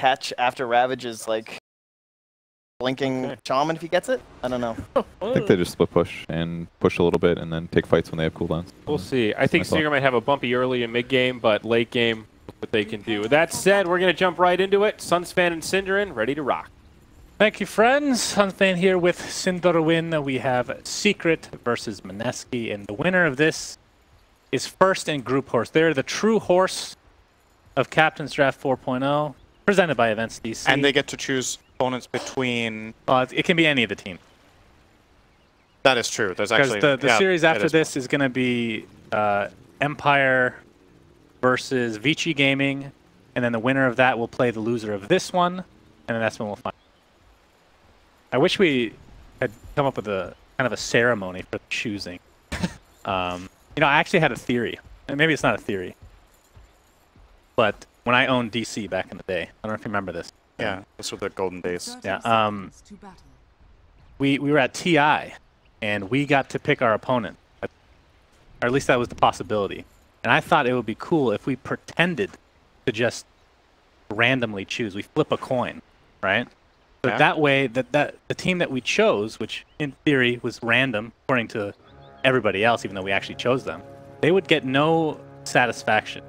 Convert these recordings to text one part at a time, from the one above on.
catch after Ravage's like blinking shaman if he gets it. I don't know. I think they just split push and push a little bit and then take fights when they have cooldowns. We'll see. I think Stinger might have a bumpy early and mid game, but late game, what they can do. With that said, we're going to jump right into it. Sunsfan and Synderin ready to rock. Thank you, friends. Sunsfan here with Synderin. We have Secret versus Mineski, and the winner of this is first in Group Horse. They're the true horse of Captain's Draft 4.0, presented by Events DC. And they get to choose opponents between... it can be any of the team. That is true. There's actually... Because the series after this is going to be Empire versus Vici Gaming, and then the winner of that will play the loser of this one, and then that's when we'll find. I wish we had come up with a kind of a ceremony for choosing. You know, I actually had a theory. And maybe it's not a theory. But when I owned DC back in the day, I don't know if you remember this. Yeah, this was the golden days. Yeah. We were at TI, and we got to pick our opponent. Or at least that was the possibility. And I thought it would be cool if we pretended to just randomly choose. We flip a coin, right? But that way, the team that we chose, which in theory was random according to everybody else, even though we actually chose them, they would get no satisfaction.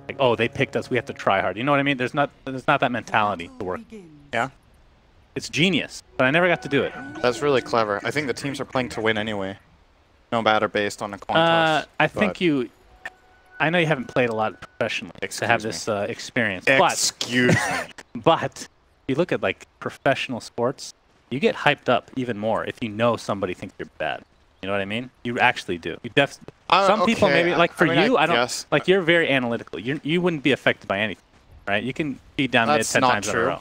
Like, oh, they picked us, we have to try hard. You know what I mean? There's not that mentality to work. Yeah. It's genius, but I never got to do it. That's really clever. I think the teams are playing to win anyway, no matter based on a coin toss. I think I know you haven't played a lot professionally to have this experience. Excuse me. But you look at like professional sports, you get hyped up even more if you know somebody thinks you're bad. You know what I mean? You actually do. You some people maybe like for you, I don't like you're very analytical. You wouldn't be affected by anything, right? You can be down mid 10 times in a row.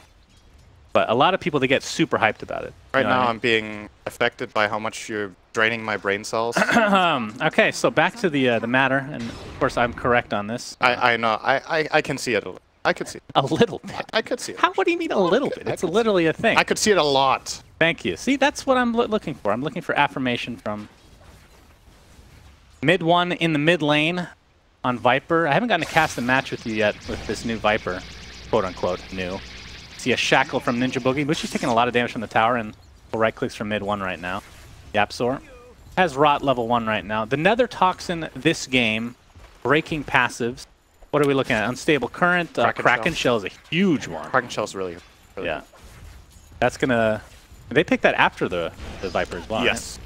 But a lot of people, they get super hyped about it. Right now, I'm being affected by how much you're draining my brain cells. Okay, so back to the matter, and of course I'm correct on this. I know. I can see it. I could see it. A little bit. I could see it. What do you mean a little bit? It's literally a thing. I could see it a lot. Thank you. See, that's what I'm looking for. I'm looking for affirmation from mid one in the mid lane on Viper. I haven't gotten to cast a match with you yet with this new Viper, quote unquote new. See a shackle from Ninja Boogie, which is taking a lot of damage from the tower, and right clicks from mid one right now. Yapzor has Rot level 1 right now. The Nether Toxin this game, breaking passives. What are we looking at? Unstable Current. Kraken Shell is a huge one. Kraken Shell is really yeah. That's gonna. They picked that after the Viper as well. Yes.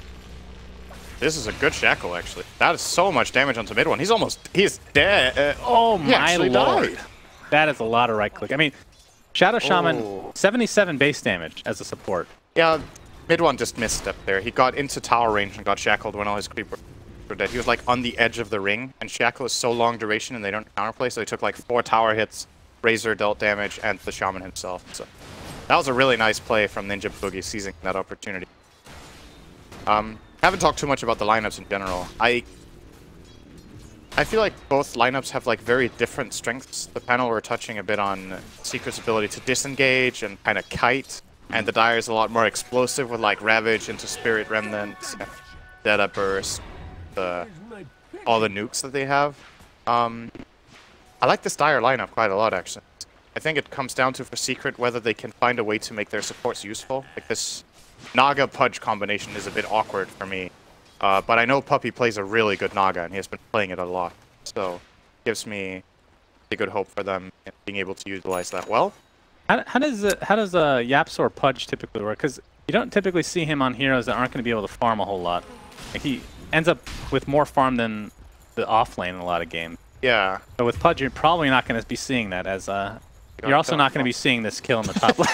Right? This is a good shackle actually. That is so much damage onto mid one. He's dead. Oh my lord. Died. That is a lot of right click. I mean, Shadow Shaman 77 base damage as a support. Yeah, mid one just misstepped there. He got into tower range and got shackled when all his creep were dead. He was like on the edge of the ring, and shackle is so long duration and they don't counterplay, so he took like 4 tower hits, Razor dealt damage, and the shaman himself. So that was a really nice play from Ninja Boogie, seizing that opportunity. Haven't talked too much about the lineups in general. I feel like both lineups have like very different strengths. The panel we're touching a bit on Secret's ability to disengage and kind of kite, and the Dire is a lot more explosive with like Ravage into Spirit Remnants, Dead Burst, all the nukes that they have. I like this Dire lineup quite a lot actually. I think it comes down to for Secret whether they can find a way to make their supports useful. Like this Naga Pudge combination is a bit awkward for me. But I know Puppy plays a really good Naga, and he has been playing it a lot. So it gives me a good hope for them being able to utilize that well. How does Yapzor Pudge typically work? Because you don't typically see him on heroes that aren't going to be able to farm a whole lot. Like he ends up with more farm than the off lane in a lot of games. Yeah. But with Pudge, you're probably not going to be seeing that as you're also not going to be seeing this kill in the top lane.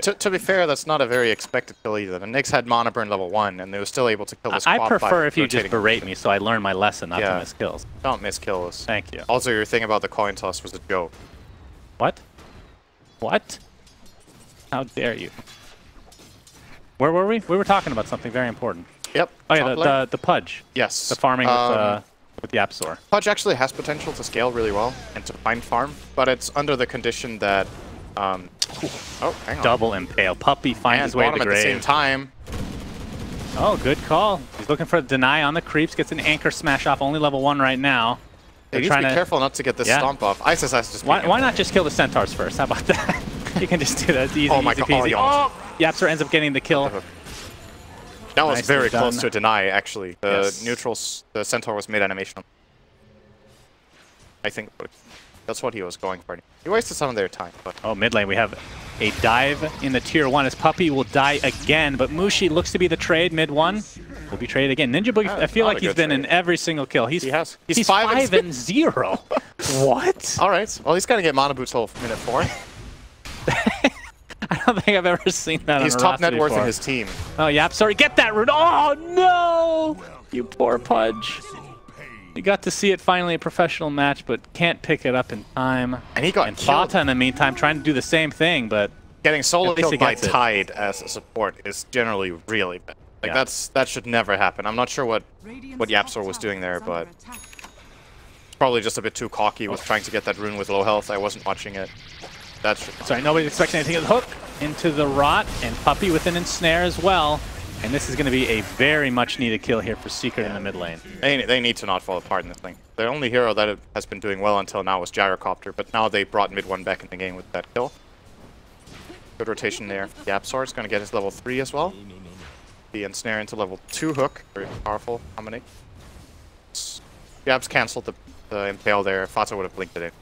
To be fair, that's not a very expected kill either. The Knicks had Mana Burn level 1, and they were still able to kill this I prefer if you just berate me, so I learn my lesson not to miss kills. Don't miss kills. Thank you. Also, your thing about the coin toss was a joke. What? What? How dare you? Where were we? We were talking about something very important. Yep. Oh yeah, the Pudge. Yes. The farming with Yapzor. Pudge actually has potential to scale really well and to find farm, but it's under the condition that oh, hang on. Double Impale. Puppy finds his way to the grave. At the same time. Oh, good call. He's looking for a deny on the creeps. Gets an anchor smash off. Only level 1 right now. They need to be careful not to get this stomp off. Isis has to just why not just kill the centaurs first? How about that? You can just do that. It's easy, oh my easy God. peasy. Oh, Yapster ends up getting the kill. That was Nicely very close done. to a deny, actually. The Yes. neutrals, the centaur was mid-animation. I think that's what he was going for. He wasted some of their time, but... Oh, mid lane, we have a dive in the tier 1 as Puppey will die again, but Mushi looks to be the trade. Mid 1 will be traded again. Ninja Boogie, I feel like he's been in every single kill. He's 5 and 0. What? All right. Well, he's going to get mana boots till minute 4. I don't think I've ever seen that. He's on top net worth before. in his team. Oh, yep. Sorry, get that rune. Oh, no! You poor Pudge. You got to see it finally, a professional match, but can't pick it up in time. And he got and killed. Fata, in the meantime, trying to do the same thing, but... Getting solo killed by gets it. Tide as a support is generally really bad. Like, that should never happen. I'm not sure what Yapsor was doing there, but... Probably just a bit too cocky with trying to get that rune with low health. I wasn't watching it. That should... Sorry, nobody's expecting anything of the hook. Into the rot, and Puppey with an ensnare as well. And this is going to be a very much needed kill here for Secret in the mid lane. They need to not fall apart in this thing. The only hero that has been doing well until now was Gyrocopter, but now they brought mid 1 back in the game with that kill. Good rotation there. Yapsor is going to get his level 3 as well. The ensnare into level 2 hook. Very powerful combination. Yabs cancelled the impale there. Fata would have blinked it in.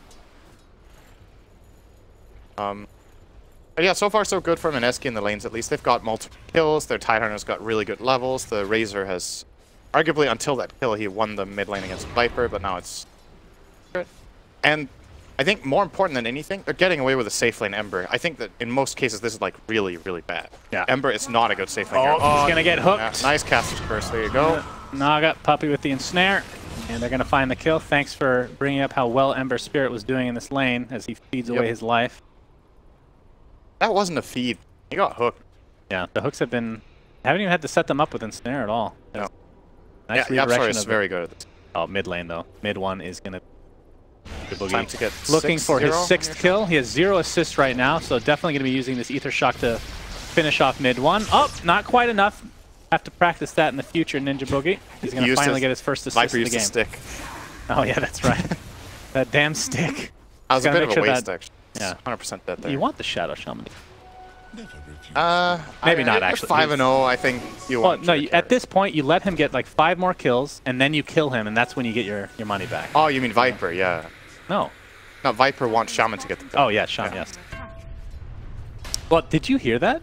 But yeah, so far so good for Mineski in the lanes at least. They've got multiple kills. Their Tidehunter's got really good levels. The Razor has, arguably until that kill, he won the mid lane against Viper, but now it's... And I think more important than anything, they're getting away with a safe lane Ember. I think that in most cases this is like really, really bad. Yeah. Ember is not a good safe lane hero. He's going to get hooked. Yeah, nice cast first. There you go. Naga, Puppey with the ensnare. And they're going to find the kill. Thanks for bringing up how well Ember Spirit was doing in this lane as he feeds away his life. That wasn't a feed. He got hooked. Yeah, the hooks have been... I haven't even had to set them up with ensnare at all. No. Nice yeah, redirection is very good at this. Oh, mid lane though. Mid 1 is going to... Time to get looking for his 6th kill. He has 0 assists right now, so definitely going to be using this Ether Shock to finish off mid 1. Oh, not quite enough. Have to practice that in the future, Ninja Boogie. He's going to finally get his first assist in the game. Stick. Oh yeah, that's right. That damn stick. That was a bit of a waste, actually. Yeah, 100% dead there. You want the Shadow Shaman? Maybe not actually. 5-0, I think you want. No, at this point you let him get like 5 more kills, and then you kill him, and that's when you get your money back. Oh, you mean Viper? Yeah. No. No, Viper wants Shaman to get the kill. Oh yeah, Shaman. Yes. Well, did you hear that?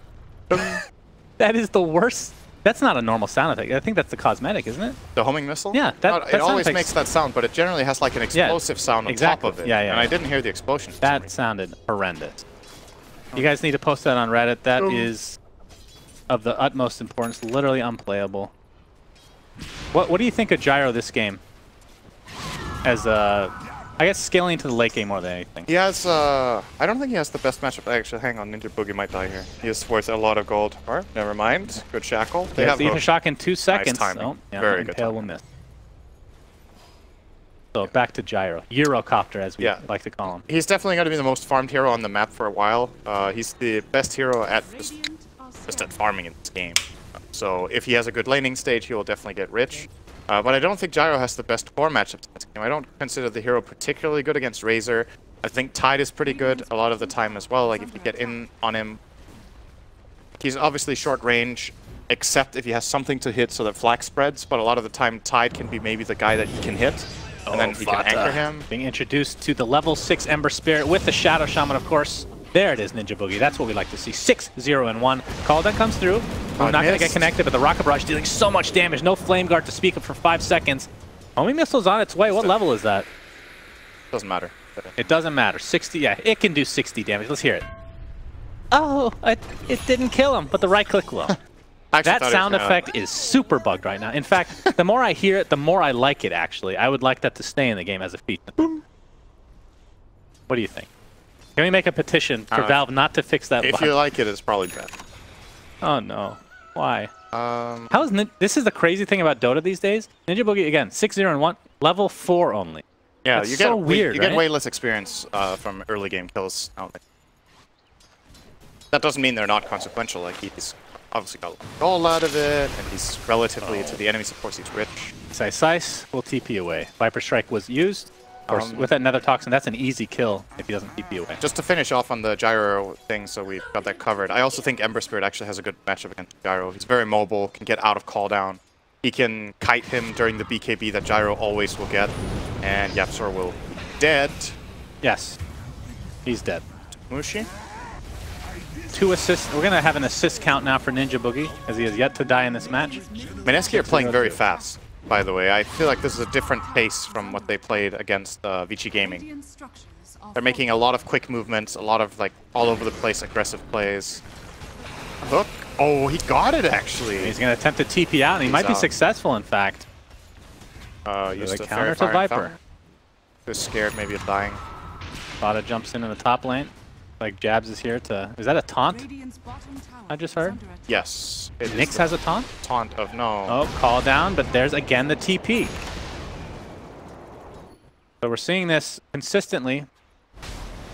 That is the worst. That's not a normal sound effect. I think that's the cosmetic, isn't it? The homing missile? Yeah, it always makes that sound, but it generally has like an explosive sound on top of it. Yeah, yeah. And I didn't hear the explosion. That sounded horrendous. You guys need to post that on Reddit. That is of the utmost importance. Literally unplayable. What do you think of Gyro this game? As I guess scaling to the late game more than anything. He has, I don't think he has the best matchup. Actually, hang on, Ninja Boogie might die here. He is worth a lot of gold. Or, never mind. Good shackle. They have Ether Shock in 2 seconds. Nice timing. Oh, yeah, very good. Impale will miss. So back to Gyro. Eurocopter, as we like to call him. He's definitely going to be the most farmed hero on the map for a while. He's the best hero at just at farming in this game. So if he has a good laning stage, he will definitely get rich. But I don't think Gyro has the best core matchups in this game. I don't consider the hero particularly good against Razor. I think Tide is pretty good a lot of the time as well. Like if you get in on him, he's obviously short range, except if he has something to hit so that flag spreads. But a lot of the time, Tide can be maybe the guy that he can hit, and then he can anchor him. Being introduced to the level 6 Ember Spirit with the Shadow Shaman, of course. There it is, Ninja Boogie. That's what we like to see. 6-0-1. Calden comes through. I'm not going to get connected, but the Rocket Barrage dealing so much damage. No Flame Guard to speak of for 5 seconds. Homing Missile's on its way. What level is that? Doesn't matter. It doesn't matter. 60, yeah, it can do 60 damage. Let's hear it. Oh, it didn't kill him, but the right click will. That sound effect is super bugged right now. In fact, the more I hear it, the more I like it, actually. I would like that to stay in the game as a feature. What do you think? Can we make a petition for Valve not to fix that bug? If you like it, it's probably bad. Oh, no. Why? How is this is the crazy thing about Dota these days. Ninja Boogie, again, 6-0-1, level 4 only. Yeah, that's so weird, you get way less experience from early game kills. That doesn't mean they're not consequential. Like, he's obviously got gold out of it, and he's relatively, to the enemy supports, he's rich. Sice will TP away. Viper Strike was used. Of course, with that Nether Toxin, that's an easy kill if he doesn't TP away. Just to finish off on the Gyro thing, so we've got that covered. I also think Ember Spirit actually has a good matchup against Gyro. He's very mobile, can get out of call down. He can kite him during the BKB that Gyro always will get. And Yapzor will be dead. Yes, he's dead. Mushi? 2 assists. We're going to have an assist count now for Ninja Boogie, as he has yet to die in this match. Mineski are playing very fast, by the way. I feel like this is a different pace from what they played against Vici Gaming. They're making a lot of quick movements, a lot of like all over the place aggressive plays. Hook. Oh, he got it actually. He's going to attempt to TP out, and he might be successful, in fact. Used the a counter to Fairy Viper. Fountain. He was scared maybe of dying. Vada jumps in the top lane. Like Jabs is here to... Is that a taunt? I just heard. Yes. Nyx has a taunt? Taunt of no. Oh, call down, but there's again the TP. So we're seeing this consistently.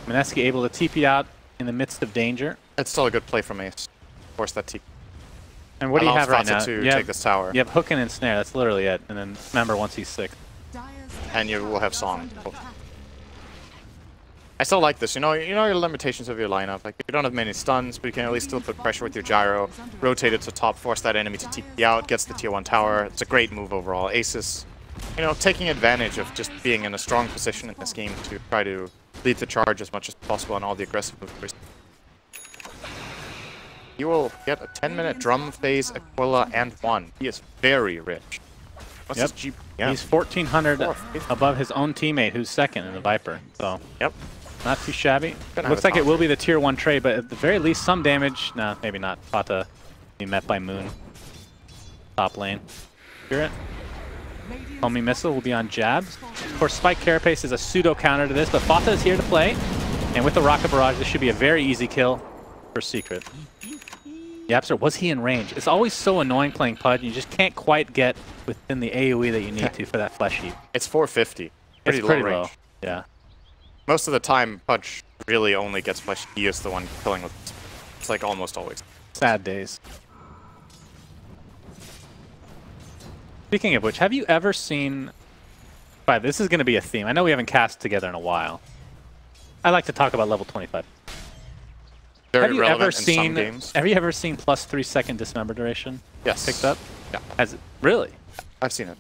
Mineski able to TP out in the midst of danger. It's still a good play from Ace. Force that TP. And what do you have right now? To take this tower. You have hook and ensnare, that's literally it. And then remember once he's sick. And you will have Song. I still like this. You know your limitations of your lineup. Like, you don't have many stuns, but you can at least still put pressure with your Gyro. Rotate it to top, force that enemy to TP out, gets the tier 1 tower. It's a great move overall. Ace is, taking advantage of just being in a strong position in this game to try to lead the charge as much as possible on all the aggressive moves. You will get a 10-minute drum phase, Aquila, and 1. He is very rich. What's his GP? Yeah. He's 1,400 above his own teammate, who's second in the Viper. So, yep. Not too shabby. Looks like it will be the tier 1 trade, but at the very least, some damage. Nah, maybe not. Fata be met by Moon. Top lane. Hear it? Homing Missile will be on Jabs. Of course, Spike Carapace is a pseudo counter to this, but Fata is here to play. And with the Rocket Barrage, this should be a very easy kill for Secret. Yapzor, was he in range? It's always so annoying playing Pudge. You just can't quite get within the AoE that you need to for that flesh heap. It's 450. Pretty low range. low. Yeah. Most of the time, Pudge really only gets flesh. He is the one killing with. It's like almost always. Sad days. Speaking of which, have you ever seen... Right, this is going to be a theme. I know we haven't cast together in a while. I like to talk about level 25. Very have you relevant ever in seen? some games. Have you ever seen plus 3 second dismember duration? Yes. Picked up? Yeah. Has it really? I've seen it.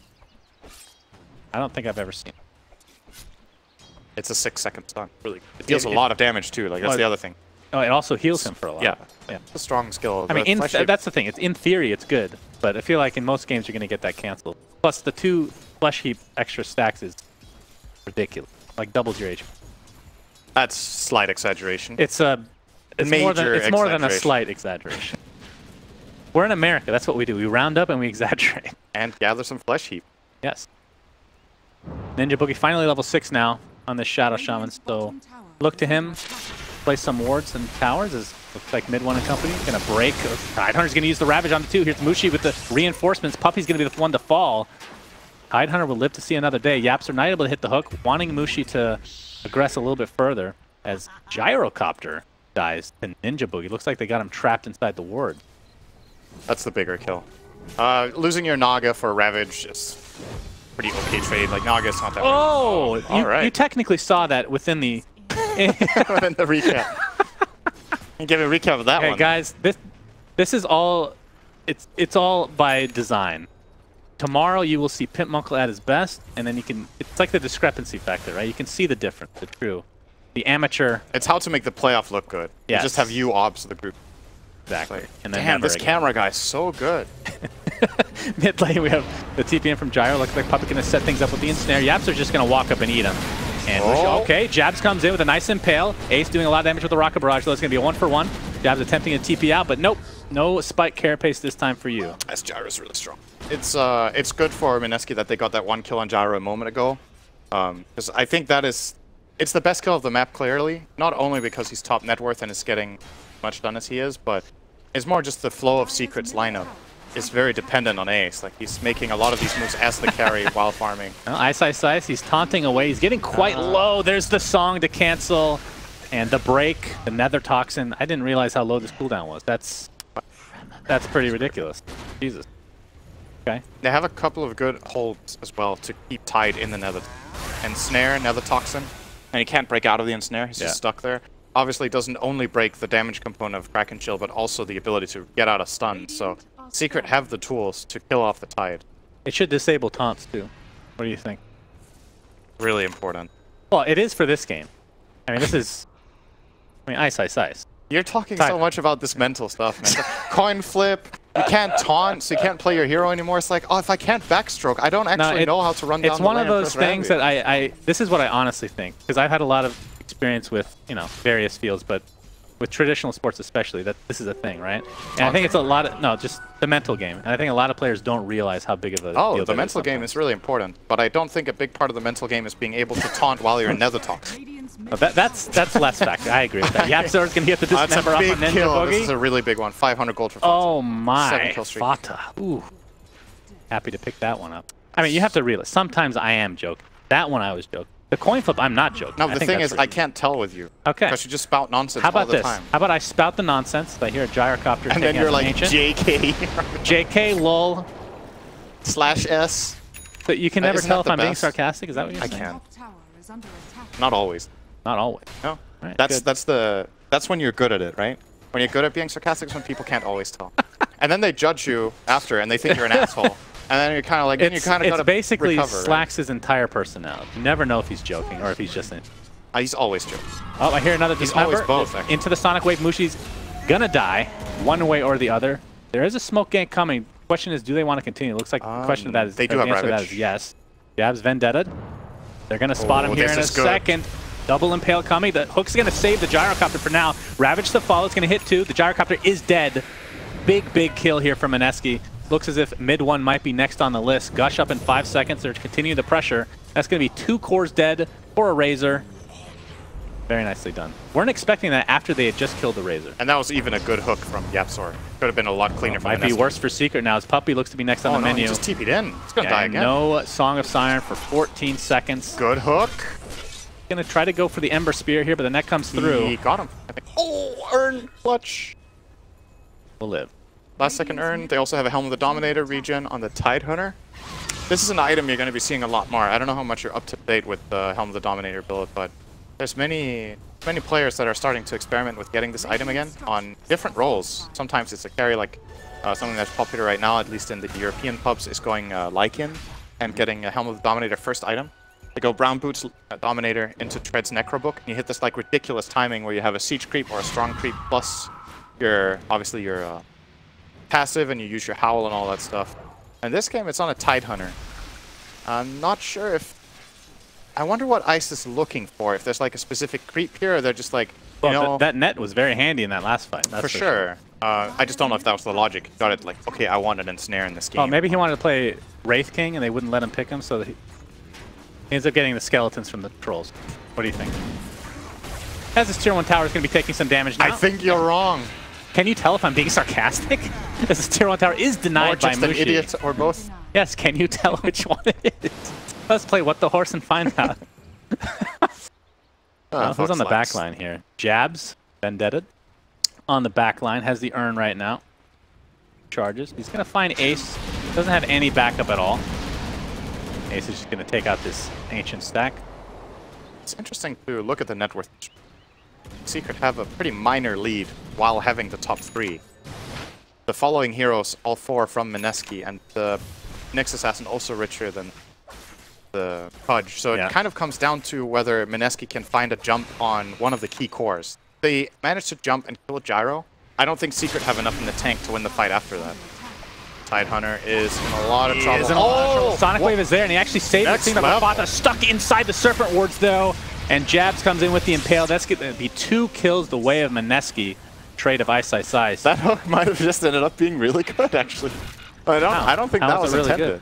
I don't think I've ever seen it. It's a 6-second stun. Really, it deals a lot of damage too. Like that's the other thing. Oh, it also heals him for a lot. Yeah. Yeah. It's a strong skill. I mean, that's the thing. It's in theory, it's good, but I feel like in most games you're going to get that canceled. Plus, the 2 flesh heap extra stacks is ridiculous. Like doubles your HP. That's slight exaggeration. It's more than a slight exaggeration. We're in America. That's what we do. We round up and we exaggerate. And gather some flesh heap. Yes. Ninja Boogie finally level 6 now on this Shadow Shaman. So look to him. Play some wards and towers. Looks like mid 1 and company. Gonna break. Tidehunter's gonna use the Ravage on the 2. Here's Mushi with the reinforcements. Puppy's gonna be the one to fall. Tidehunter will live to see another day. Yapzor not able to hit the hook. Wanting Mushi to aggress a little bit further as Gyrocopter dies to Ninja Boogie. Looks like they got him trapped inside the ward. That's the bigger kill. Losing your Naga for Ravage is pretty okay trade. Like Naga's not that. Oh, all right. You technically saw that within the within the recap. And give a recap of that one. Hey guys, this is all it's all by design. Tomorrow you will see Pimpmunkle at his best, and then you can. It's like the discrepancy factor, right? You can see the difference. The true. The amateur. It's how to make the playoff look good. Yes. You just have you obs the group. Exactly. And then damn, this camera guy's so good. Mid lane, we have the TPM from Gyro. Looks like Puppet gonna set things up with the ensnare. Yapzor's just gonna walk up and eat him. And okay, Jabs comes in with a nice impale. Ace doing a lot of damage with the Rocket Barrage, so it's gonna be a 1-for-1. Jabs attempting to TP out, but nope. No Spike Carapace this time for you. This Gyro's really strong. It's good for Mineski that they got that 1 kill on Gyro a moment ago. Because I think it's the best kill of the map clearly. Not only because he's top net worth and is getting much done as he is, but it's more just the flow of Secret's lineup is very dependent on Ace. Like he's making a lot of these moves as the carry while farming. Well, Ice. He's taunting away. He's getting quite low. There's the song to cancel. And the break, the Nether Toxin. I didn't realize how low this cooldown was. That's pretty ridiculous. Jesus. Okay. They have a couple of good holds as well to keep tied in the Nether. ensnare Nether Toxin, and he can't break out of the ensnare. He's just stuck there. Obviously, it doesn't only break the damage component of Kraken Chill, but also the ability to get out of stun. So Secret have the tools to kill off the Tide. It should disable taunts too. What do you think? Really important. Well, it is for this game. I mean, this is... I mean, ice. You're talking so much about this mental stuff, man. Coin flip, you can't taunt, so you can't play your hero anymore. It's like, oh, if I can't backstroke, I don't actually know how to run down the lane. It's one of those things that this is what I honestly think, because I've had a lot of experience with, you know, various fields, but with traditional sports especially, that this is a thing, right? And I think it's a lot of, no, just the mental game. And I think a lot of players don't realize how big of a deal the mental game is really important, but I don't think a big part of the mental game is being able to taunt while you're in Nether Toxin. That's less fact. I agree with that. Yapzor's gonna get the dismember up on Ninja Boogie. This is a really big one. 500 gold for Fata. Oh my, 7 kill streak. Fata. Ooh. Happy to pick that one up. I mean, you have to realize, sometimes I am joking. That one I was joking. The coin flip, I'm not joking. No, the thing is, I can't tell with you. Okay. Because you just spout nonsense all the time. How about I spout the nonsense? I hear a gyrocopter and then you're like, JK. JK, lol. /S. But you can never tell if I'm being sarcastic? Is that what you're saying? I can. Not always. Not always. No. Right, that's when you're good at it, right? When you're good at being sarcastic is when people can't always tell. And then they judge you after, and they think you're an asshole. And then you're kind of like, it's basically recover, Slax's entire personality. You never know if he's joking or if he's just in. He's always joking. Oh, I hear another dismember. He's always both, actually. Into the Sonic Wave. Mushi's gonna die one way or the other. There is a smoke gank coming. Question is, do they want to continue? It looks like the question of that is, they do have answer that is yes. Jab's Vendetta. They're gonna spot him here in a second. Double impale coming. The hook's gonna save the gyrocopter for now. Ravage the follow. It's gonna hit two. The gyrocopter is dead. Big kill here from Mineski. Looks as if mid one might be next on the list. Gush up in 5 seconds. They're continuing the pressure. That's going to be 2 cores dead for a Razor. Very nicely done. Weren't expecting that after they had just killed the Razor. And that was even a good hook from Yapzor. Could have been a lot cleaner for Might be worse for Secret now. His Puppy looks to be next on the menu. He just TP'd in. It's going to die again. No Song of Siren for 14 seconds. Good hook. Going to try to go for the Ember Spear here, but the net comes through. He got him, I think. Oh, Urn clutch. Will live. Last second Urn. They also have a Helm of the Dominator regen on the Tide Hunter. This is an item you're going to be seeing a lot more. I don't know how much you're up to date with the Helm of the Dominator build, but there's many players that are starting to experiment with getting this item again on different roles. Sometimes it's a carry, like something that's popular right now, at least in the European pubs, is going Lycan and getting a Helm of the Dominator first item. They go Brown Boots Dominator into Tread's Necrobook, and you hit this like ridiculous timing where you have a Siege creep or a Strong creep plus obviously your passive, and you use your Howl and all that stuff. In this game, it's on a Tide Hunter. I'm not sure if... I wonder what Ice is looking for. If there's like a specific creep here, or they're just like, you know... That net was very handy in that last fight. That's for sure. I just don't know if that was the logic. He got it like, okay, I want an ensnare in this game. Oh, maybe he wanted to play Wraith King, and they wouldn't let him pick him, so that he ends up getting the skeletons from the trolls. What do you think? As this tier 1 tower is going to be taking some damage now. I think you're wrong. Can you tell if I'm being sarcastic? As this tier 1 tower is denied by Mushi. Or just an idiot, or both. Yes, can you tell which one it is? Let's play What the Horse and find out. Who's on the back line here? Jabs, Vendetta. On the back line, has the Urn right now. Charges. He's going to find Ace. Doesn't have any backup at all. Ace is just going to take out this Ancient stack. It's interesting to look at the net worth. Secret have a pretty minor lead while having the top 3. The following heroes, all 4 from Mineski, and the Nyx Assassin also richer than the Pudge. So it kind of comes down to whether Mineski can find a jump on one of the key cores. They managed to jump and kill Gyro. I don't think Secret have enough in the tank to win the fight after that. Tide Hunter is in a lot of trouble. Sonic Wave is there, and he actually saved the team of Fata. Stuck inside the Serpent Wards, though. And Jabs comes in with the Impale. That's going to be 2 kills the way of Mineski. Trade of Ice. That hook might have just ended up being really good, actually. I don't think that was really intended. Good.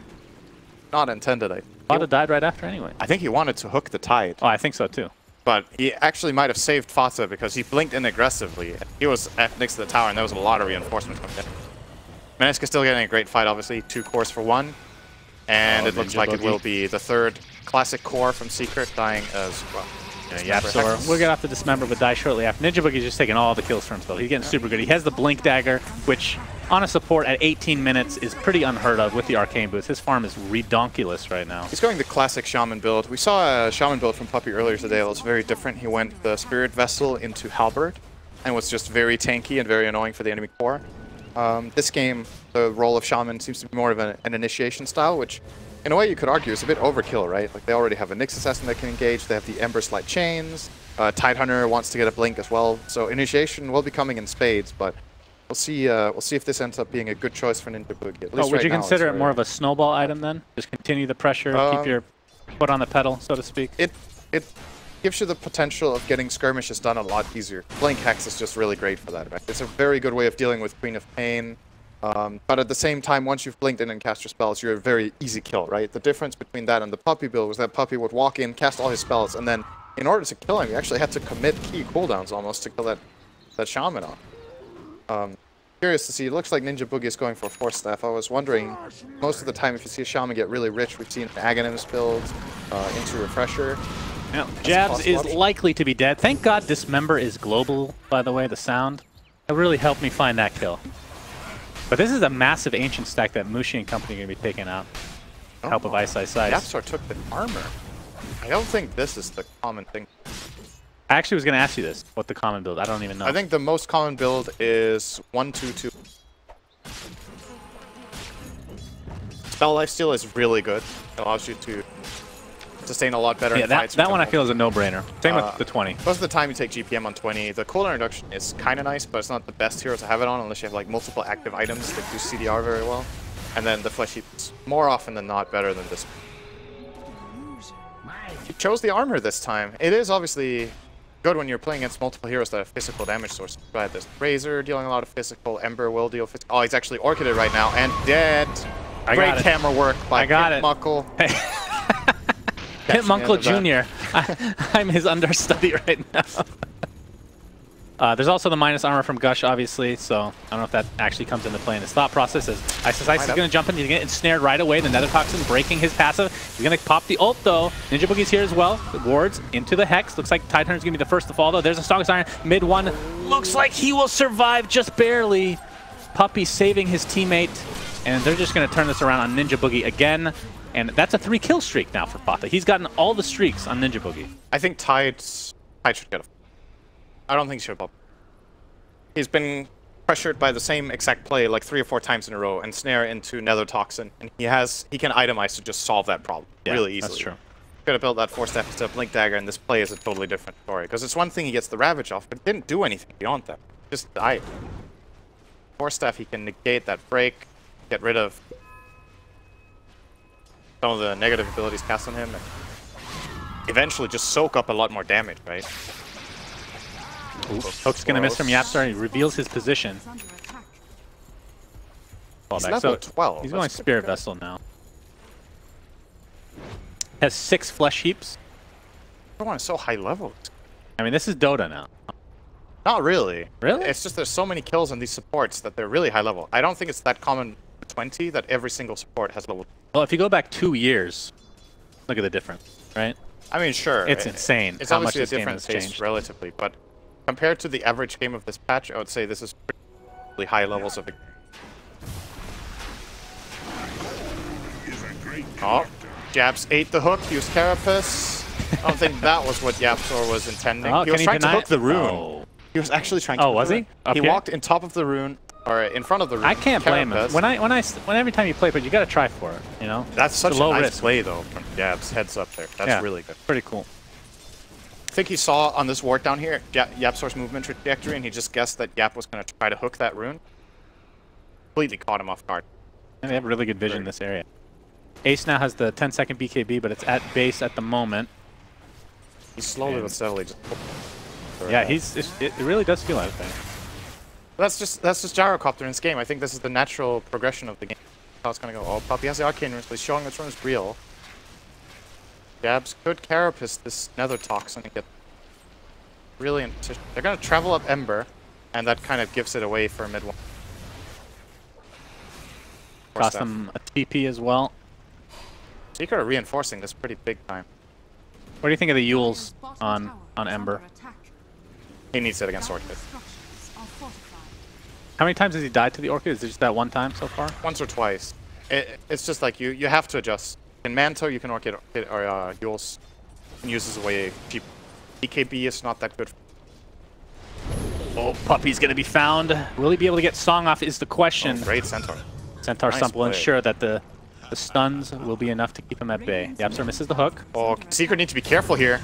Not intended, I think. Fata died right after anyway. I think he wanted to hook the Tide. Oh, I think so too. But he actually might have saved Fata because he blinked in aggressively. He was next to the tower, and there was a lot of reinforcements coming in. Mineski still getting a great fight, obviously. 2 cores for 1. And it looks like it will be the 3rd classic core from Secret dying as well. Yapzor. We'll get off the Dismember, but die shortly after. Ninja Boogie's just taking all the kills for himself. He's getting super good. He has the Blink Dagger, which on a support at 18 minutes is pretty unheard of with the Arcane Boots. His farm is redonkulous right now. He's going the classic Shaman build. We saw a Shaman build from Puppy earlier today that was very different. He went the Spirit Vessel into Halberd and was just very tanky and very annoying for the enemy core. This game, the role of Shaman seems to be more of an initiation style, which in a way you could argue is a bit overkill, right? Like they already have a Nyx Assassin that can engage, they have the Ember Slide Chains, Tidehunter wants to get a Blink as well, so initiation will be coming in spades, but we'll see if this ends up being a good choice for Ninja Boogie. At least would you now, consider it more of a snowball item then? Just continue the pressure, keep your foot on the pedal, so to speak? It gives you the potential of getting skirmishes done a lot easier. Blink Hex is just really great for that, right? It's a very good way of dealing with Queen of Pain. But at the same time, once you've blinked in and cast your spells, you're a very easy kill, right? The difference between that and the Puppy build was that Puppy would walk in, cast all his spells, and then in order to kill him, you actually had to commit key cooldowns almost to kill that Shaman off. Curious to see, it looks like Ninja Boogie is going for a Force Staff. I was wondering, most of the time if you see a Shaman get really rich, we've seen Aghanims build into Refresher. Yeah, Jabs is likely to be dead. Thank God Dismember is global, by the way, the sound. That really helped me find that kill. But this is a massive Ancient stack that Mushi and company are going to be taking out. Help of Ice. Yapsor took the armor. I don't think this is the common thing. I actually was going to ask you this, what the common build, I don't even know. I think the most common build is 1-2-2. Spell Lifesteal is really good. It allows you to sustain a lot better in fights. That one I feel is a no-brainer. Same with the 20. Most of the time you take GPM on 20. The cooldown reduction is kind of nice, but it's not the best hero to have it on unless you have like multiple active items that do CDR very well. And then the Flesh Heap is more often than not better than this. You chose the armor this time. It is obviously good when you're playing against multiple heroes that have physical damage sources. Right, there's Razor dealing a lot of physical, Ember will deal physical. Oh, he's actually Orchided right now and dead. Great camera work by Muckle. Muckle Jr. I'm his understudy right now. There's also the minus armor from Gush, obviously, so I don't know if that actually comes into play in his thought process. As Ice is going to jump in, he's going to get ensnared right away. The Nether Toxin breaking his passive. He's going to pop the ult, though. Ninja Boogie's here as well. The wards into the Hex. Looks like Tidehunter's going to be the first to fall, though. There's a Strongest Iron. Mid one. Looks like he will survive just barely. Puppy saving his teammate, and they're just going to turn this around on Ninja Boogie again. And that's a 3-kill streak now for Pata. He's gotten all the streaks on Ninja Boogie. I think Tide should get a... I don't think he should pop. He's been pressured by the same exact play like 3 or 4 times in a row and snare into Nether Toxin. And he can itemize to just solve that problem really easily. That's true. Could have built that Force Staff instead of Blink Dagger, and this play is a totally different story. Because it's one thing he gets the Ravage off, but it didn't do anything beyond that. Just died. Force Staff, he can negate that break, get rid of some of the negative abilities cast on him, and eventually just soak up a lot more damage, right? Hook's going to miss from Yapstar. He reveals his position. He's level 12. He's going Spirit Vessel now. Has 6 Flesh Heaps. Everyone is so high level. I mean, this is Dota now. Not really. Really? It's just there's so many kills on these supports that they're really high level. I don't think it's that common 20 that every single support has level. Well, if you go back 2 years, look at the difference, right? I mean, sure. It's insane. It's how much obviously this a game different has pace changed. relatively, but compared to the average game of this patch, I would say this is really high levels of. Oh, Jabs ate the hook. Used Carapace. I don't think that was what Yapsor was intending. Oh, he was trying to hook the rune. Oh. He was actually trying to. Oh, was he? He walked in top of the rune. Or in front of the rune. I can't blame him. When every time you play, but you got to try for it, you know. That's such a low nice risk play though from Jabs. Heads up there. That's really good. Pretty cool. I think he saw on this ward down here Yapsor's movement trajectory, and he just guessed that Yap was going to try to hook that rune. Completely caught him off guard. And they have really good vision in this area. Ace now has the 10-second BKB, but it's at base at the moment. He's slowly but steadily just. Yeah, it really does feel like that. That's just Gyrocopter in this game. I think this is the natural progression of the game. How it's gonna go. Oh, Puppy has the Arcane Rune, so he's showing this rune is real. Jabs could Carapace this Nether Toxin and get really in position. They're gonna travel up Ember, and that kind of gives it away for mid one. Cost them a TP as well. Secret are reinforcing this pretty big time. What do you think of the Yules on Ember? He needs it against Orchid. How many times has he died to the Orchid? Is it just that one time so far? Once or twice. It's just like you have to adjust. In Manto, you can Orchid or Yules and use as a way cheap. BKB is not that good. Oh, Puppy's going to be found. Will he be able to get Song off is the question. Oh, great Centaur. Centaur Nice Stump will play. ensure that the stuns will be enough to keep him at bay. Yapsor misses the hook. Oh, Secret need to be careful here.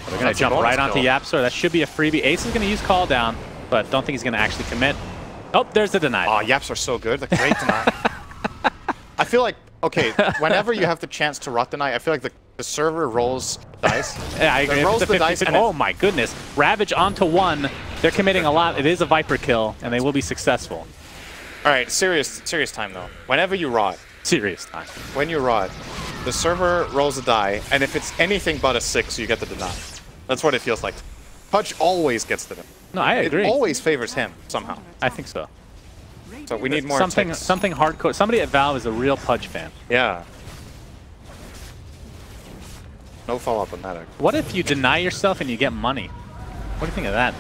They're going to jump right onto Yapsor. That should be a freebie. Ace is going to use Call Down, but don't think he's going to actually commit. Oh, there's the deny. Oh, Yaps are so good. The great deny. I feel like, okay, whenever you have the chance to rot deny, I feel like the server rolls the dice. Yeah, I agree. It rolls It's a the dice 50-50. and Oh my goodness. Ravage onto one. They're committing a lot. It is a Viper kill, and they will be successful. All right, serious time though. Whenever you rot, Serious time. when you rot, the server rolls a die, and if it's anything but a 6, you get the deny. That's what it feels like. Pudge always gets the deny. No, I agree. It always favors him somehow. I think so. So we need more something ticks. something hardcore. Somebody at Valve is a real Pudge fan. Yeah. No follow-up on that. Actually. What if you deny yourself and you get money? What do you think of that?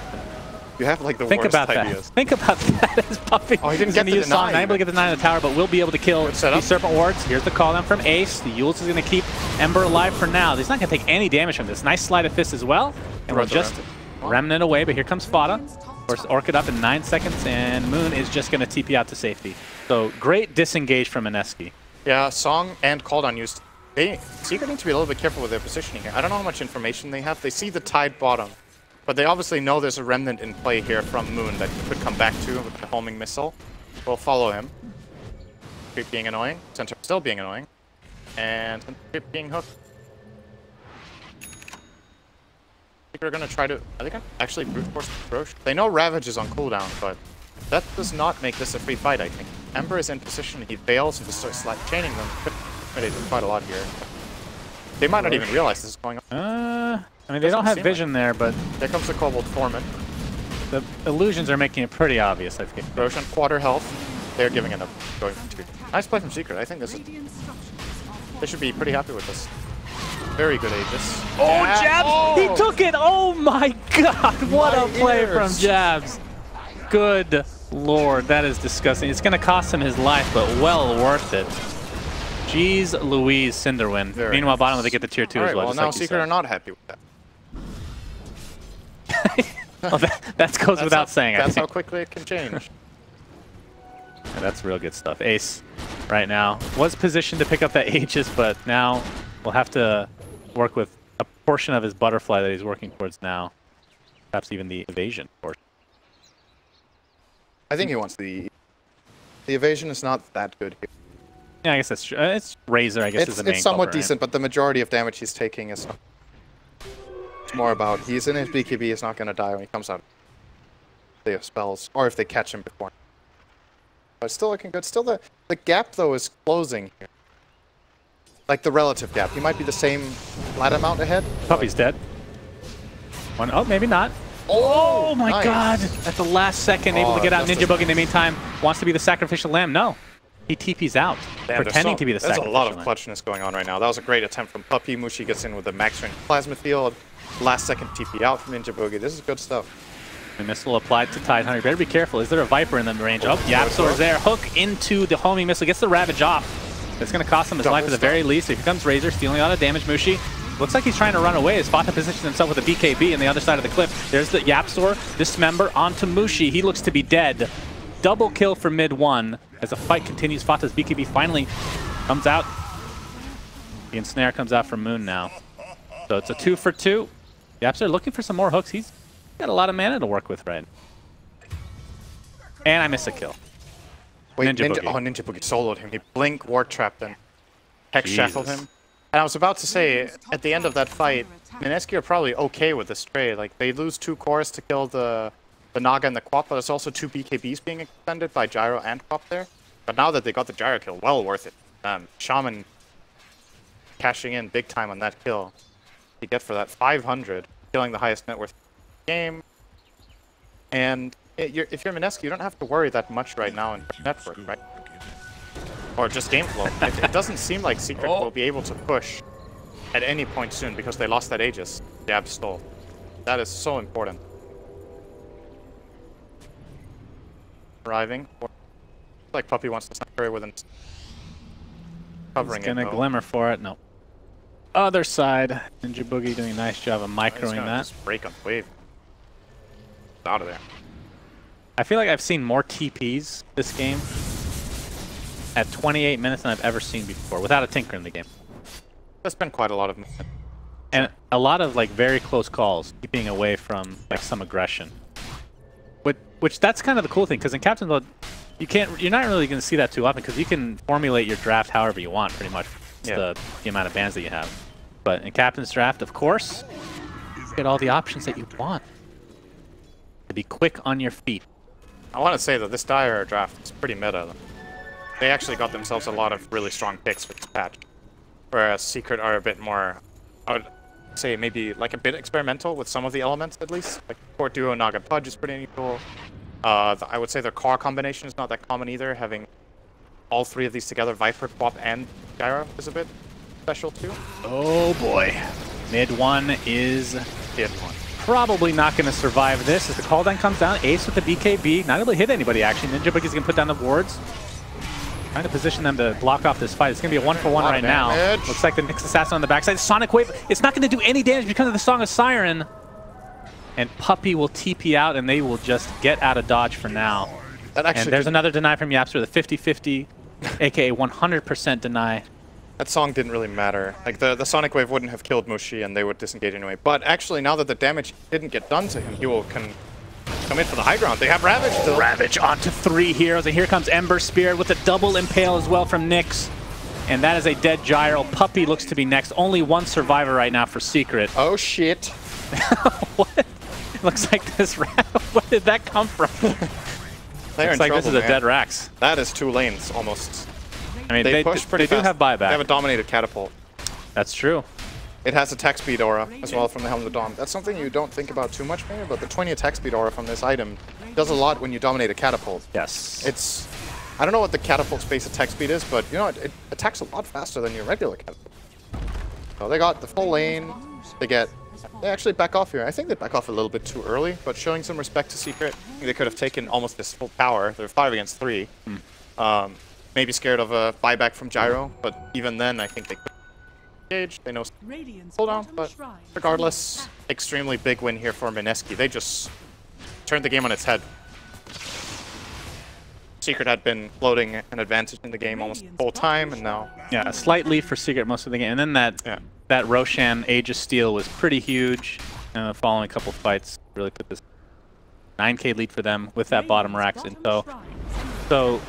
You have like the Think worst about ideas. that. Think about that as Puppy. Oh, he didn't is get gonna the use Song, deny. not able to get the deny on the tower, but will be able to kill Good setup. these Serpent Wards. Here's the call down from Ace. The Yules is going to keep Ember alive for now. He's not going to take any damage from this. Nice Sleight of Fist as well. And we'll just remnant away, but here comes Fada. Of course, Orchid up in 9 seconds, and Moon is just going to TP out to safety. So great disengage from Mineski. Yeah, Song and Caldown used. Secret need to be a little bit careful with their positioning here. I don't know how much information they have. They see the tide bottom, but they obviously know there's a remnant in play here from Moon that he could come back to with the homing missile. We'll follow him. Creep being annoying. Center still being annoying. And Creep being hooked. I think we're going to try to... Are they going to actually brute force Roche? They know Ravage is on cooldown, but that does not make this a free fight, I think. Ember is in position. He fails and just starts chaining them. They did quite a lot here. They might not even realize this is going on. I mean, they don't have vision there, but There comes the Kobold Foreman. the illusions are making it pretty obvious, I think. Roche on quarter health. They're giving it up. Going for 2. Nice play from Secret. I think this is... They should be pretty happy with this. Very good Aegis. Oh, Jabs! He took it! Oh my god! What a play ears. from Jabs! Good lord, that is disgusting. It's going to cost him his life, but well worth it. Jeez Louise, Cinderwin. Very Meanwhile, nice. bottom they get the tier 2 All as right, well. well, just now like you Secret said. are not happy with that. Well, that goes without saying, I That's how think. quickly it can change. Yeah, that's real good stuff. Ace, right now, was positioned to pick up that Aegis, but now we'll have to work with a portion of his butterfly that he's working towards now. Perhaps even the evasion portion. I think he wants the evasion is not that good here. Yeah, I guess that's true. It's Razor, I guess, is the main It's somewhat culprit, right? decent, but the majority of damage he's taking is not. It's more about he's in his BKB, he's not going to die when he comes out. They have spells, or if they catch him before. But still looking good. Still the gap though is closing here. Like the relative gap. He might be the same lat amount ahead. Puppy's dead. One, oh, maybe not. Oh my nice. god! At the last second, able to get out. just Ninja Boogie in the meantime wants to be the sacrificial lamb. No, he TP's out, Damn, pretending to be the there's sacrificial a lot of lamb. clutchness going on right now. That was a great attempt from Puppy. Mushi gets in with the max range plasma field. Last second TP out from Ninja Boogie. This is good stuff. The missile applied to Tidehunter. You better be careful. Is there a Viper in the range? Oh, Yapsor's there. Hook into the homing missile. Gets the Ravage off. That's going to cost him his life at the very least. Here comes Razor, stealing a lot of damage. Mushi looks like he's trying to run away. His Fata positions himself with a BKB on the other side of the cliff. There's the Yapsor, dismember onto Mushi. He looks to be dead. Double kill for mid 1 as the fight continues. Fata's BKB finally comes out. The ensnare comes out from Moon now. So it's a 2 for 2. Yapsor looking for some more hooks. He's got a lot of mana to work with, right? And I missed a kill. Wait, Ninja Boogie. Oh, Ninja Boogie soloed him. He blink, ward trapped him, hex shackled him. And I was about to say, at the end of that fight, Mineski are probably okay with this trade. Like, they lose 2 cores to kill the Naga and the Quap, but there's also 2 BKBs being extended by Gyro and Quap there. But now that they got the Gyro kill, well worth it. Shaman cashing in big time on that kill. You get for that 500, killing the highest net worth game. And if you're Mineski, you don't have to worry that much right now in network, right? Or just game flow. It doesn't seem like Secret will be able to push at any point soon because they lost that Aegis. Jab stole. That is so important. arriving. Like Puppy wants to sniper it with him covering He's gonna it. glimmer for it. No. Other side. Ninja Boogie doing a nice job of microing that. Just break on the wave. Out of there. I feel like I've seen more TPs this game at 28 minutes than I've ever seen before, without a tinker in the game. There's been quite a lot of movement. And a lot of like very close calls, keeping away from like some aggression. Which that's kind of the cool thing, because in Captain's Blood, you're not really going to see that too often, because you can formulate your draft however you want, pretty much. It's the amount of bans that you have. But in Captain's Draft, of course, you get all the options that you want. To be quick on your feet. I want to say that this Dire draft is pretty meta. They actually got themselves a lot of really strong picks with this patch. Whereas Secret are a bit more, I would say maybe like a bit experimental with some of the elements at least. Like Port Duo Naga Pudge is pretty cool. I would say their car combination is not that common either. Having all three of these together, Viper, Quap, and Gyro is a bit special too. Oh boy. Mid one is Hit one. probably not going to survive this as the call down comes down. Ace with the BKB. Not able to hit anybody actually. Ninja Boogie's going to put down the wards. Trying to position them to block off this fight. It's going to be a 1-for-1 right now. Looks like the Nyx Assassin on the backside. Sonic Wave. It's not going to do any damage because of the Song of Siren. And Puppy will TP out and they will just get out of dodge for now. And there's another deny from Yapster. The 50-50, aka 100% deny. That song didn't really matter. Like the Sonic Wave wouldn't have killed Mushi and they would disengage anyway. But actually now that the damage didn't get done to him, he can come in for the high ground. They have Ravage still. Ravage onto 3 heroes, and here comes Ember Spirit with a double impale as well from Nyx. And that is a dead Gyro. Puppy looks to be next. Only one survivor right now for Secret. Oh shit. What? Looks like this where did that come from? Looks like this is a dead Rax. That is 2 lanes almost. I mean, they push pretty fast. They do have buyback. They have a dominated catapult. That's true. It has attack speed aura as well from the Helm of the Dom. That's something you don't think about too much maybe, but the 20 attack speed aura from this item does a lot when you dominate a catapult. Yes. It's, I don't know what the catapult's base attack speed is, but you know, it attacks a lot faster than your regular catapult. So they got the full lane. They actually back off here. I think they back off a little bit too early, but showing some respect to Secret. They could have taken almost this full power. They're 5 against 3. Maybe scared of a buyback from Gyro, but even then I think they could engage. They know hold on, but regardless, extremely big win here for Mineski. They just turned the game on its head. Secret had been floating an advantage in the game almost the whole time, and now... Yeah, a slight lead for Secret most of the game. And then that Roshan Age of Steel was pretty huge. And the following couple fights really put this 9k lead for them with that bottom Rax in tow. So,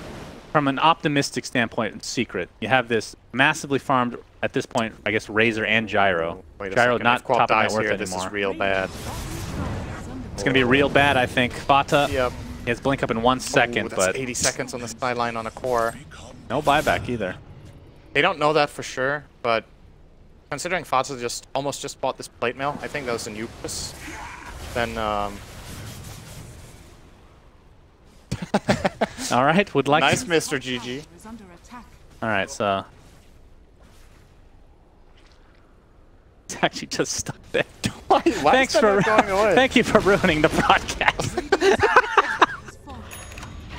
from an optimistic standpoint in Secret, you have this massively farmed, at this point, I guess, Razor and Gyro. Gyro not top of net worth anymore. This is real bad. It's going to be real bad, I think. Fata, he has blink up in 1 second, that's but 80 seconds on the sideline on a core. No buyback either. They don't know that for sure, but considering Fata almost just bought this plate mail, I think that was a new push. Then, all right, would like nice, Mr. GG. All right, so it's actually just stuck there. Why Thanks for going away? Thank you for ruining the broadcast.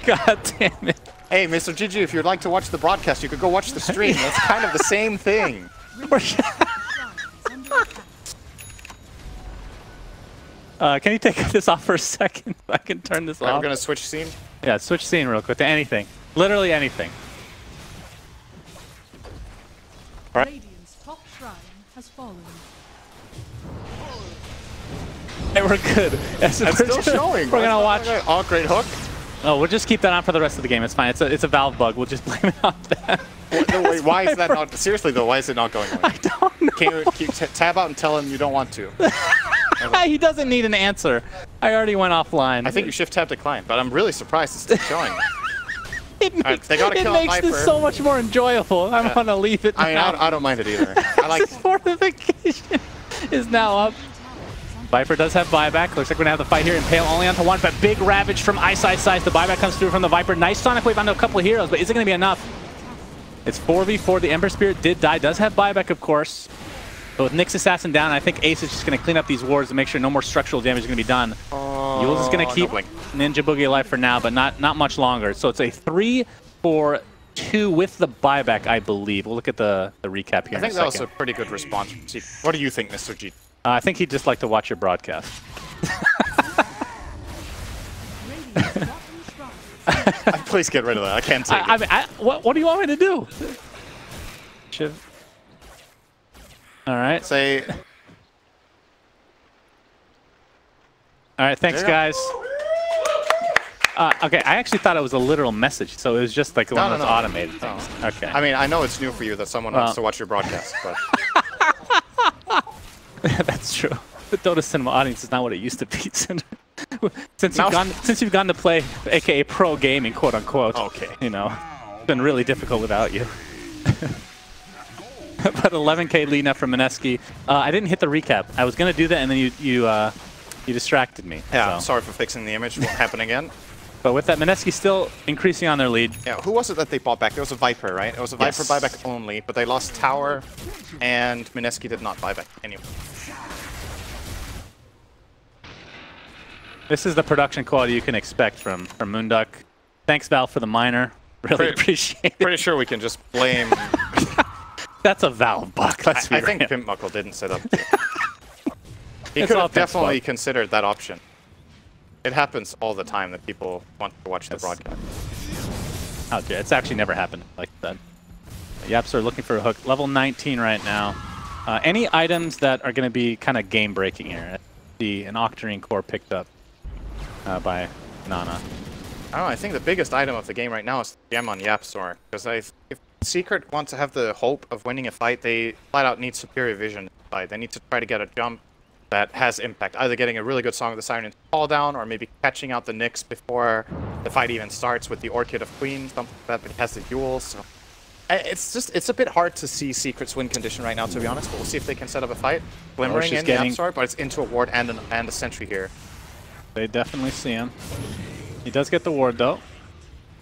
God damn it! Hey, Mr. GG, if you'd like to watch the broadcast, you could go watch the stream. That's kind of the same thing. Can you take this off for a second? I can turn this off. We're gonna switch scene. Yeah, switch scene real quick to anything. Literally anything. All right. Radiant's top shrine has fallen. Hey, we're good. It's still showing. We're gonna watch. Oh, great hook. Oh, we'll just keep that on for the rest of the game. It's fine. It's a valve bug. We'll just blame it on that. Wait, why is that not? Seriously though, why is it not going away? I don't know. Can you tab out and tell him you don't want to? He doesn't need an answer. I already went offline. I think you shift tab decline, but I'm really surprised it's still showing. They gotta kill makes this so much more enjoyable. I'm gonna leave it. I mean, I don't mind it either. I like fortification is now up. Viper does have buyback. Looks like we're gonna have the fight here. Impale only onto 1, but big Ravage from Ice. The buyback comes through from the Viper. Nice Sonic Wave onto a couple of heroes, but is it gonna be enough? It's 4v4. The Ember Spirit did die. Does have buyback, of course. But with Nyx Assassin down, I think Ace is just gonna clean up these wards to make sure no more structural damage is gonna be done. Yules is going to keep Ninja Boogie alive for now, but not much longer. So it's a 3-4-2 with the buyback, I believe. We'll look at the recap here I think that was a pretty good response. What do you think, Mr. G? I think he'd just like to watch your broadcast. Please get rid of that. I can't take it. I mean, what do you want me to do? All right. Say... All right, thanks, guys. Okay, I actually thought it was a literal message, so it was just like one of those automated things. Okay. I mean, I know it's new for you that someone wants to watch your broadcast, but... That's true. The DotaCinema audience is not what it used to be. Since you've gone to play, aka pro gaming, quote unquote. Okay. You know, it's been really difficult without you. But 11K lead now from Mineski. I didn't hit the recap. I was gonna do that, and then you distracted me. Yeah, so. sorry for fixing the image. Won't happen again. But with that, Mineski still increasing on their lead. Yeah, who was it that they bought back? It was a Viper, right? It was a Viper buyback only, but they lost Tower, and Mineski did not buy back anyway. This is the production quality you can expect from Moonduck. Thanks, Val, for the miner. Really appreciate it. Pretty sure we can just blame... That's a Val buck. I think Pimp Muckle didn't set up. He could have definitely considered that option. It happens all the time that people want to watch the broadcast. Oh, yeah, it's actually never happened like that. Yaps are looking for a hook. Level 19 right now. Any items that are going to be kind of game-breaking here? An Octarine core picked up by Nana. I don't know, I think the biggest item of the game right now is the gem on Yapstor. Because if Secret wants to have the hope of winning a fight, they flat out need superior vision in the fight. They need to try to get a jump that has impact. Either getting a really good Song of the Siren into fall down, or maybe catching out the Nyx before the fight even starts with the Orchid of Queen, something like that, but he has the Yule, so... It's a bit hard to see Secret's win condition right now, to be honest, but we'll see if they can set up a fight. Glimmering in the Yapstor, but it's into a ward and a sentry here. They definitely see him. He does get the ward, though.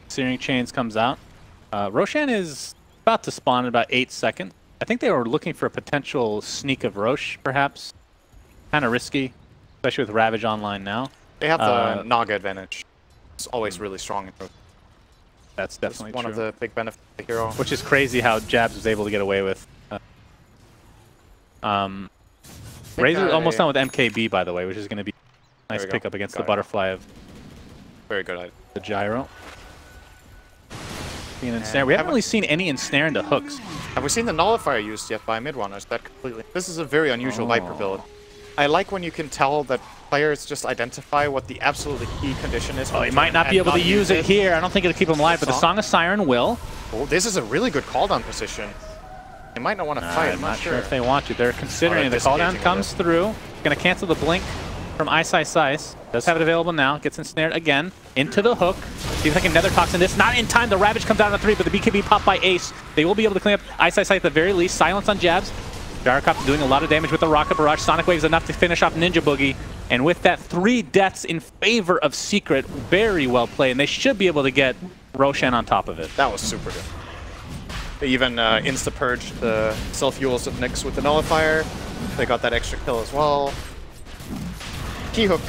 Searing Chains comes out. Roshan is about to spawn in about 8 seconds. I think they were looking for a potential sneak of Rosh, perhaps. Kind of risky, especially with Ravage online now. They have the Naga advantage. It's always really strong in Rosh. That's definitely one of the big benefits of the hero. Which is crazy how Jabs was able to get away with. Razor almost done with MKB, by the way, which is going to be a nice pickup against the butterfly of very good item. The gyro. Ensnare. We haven't really seen any ensnare into hooks. Have we seen the nullifier used yet by mid one, or is that completely... This is a very unusual Viper build. I like when you can tell that players just identify what the absolutely key condition is. Oh, he might not be able to use it here. I don't think it'll keep him alive, but the Song of Siren will. Oh, this is a really good call-down position. They might not want to fight. I'm not sure if they want to. They're considering the call-down comes through. Going to cancel the blink from Ice. Does have it available now. Gets ensnared again. Into the hook. See if they can Nether Toxin this. Not in time. The Ravage comes down to 3, but the BKB popped by Ace. They will be able to clean up Ice at the very least. Silence on Jabs. Gyrocopter doing a lot of damage with the Rocket Barrage. Sonic Wave is enough to finish off Ninja Boogie. And with that, 3 deaths in favor of Secret. Very well played. And they should be able to get Roshan on top of it. That was super good. They even insta-purged the self-Yules of Nyx with the Nullifier. They got that extra kill as well. Key hook.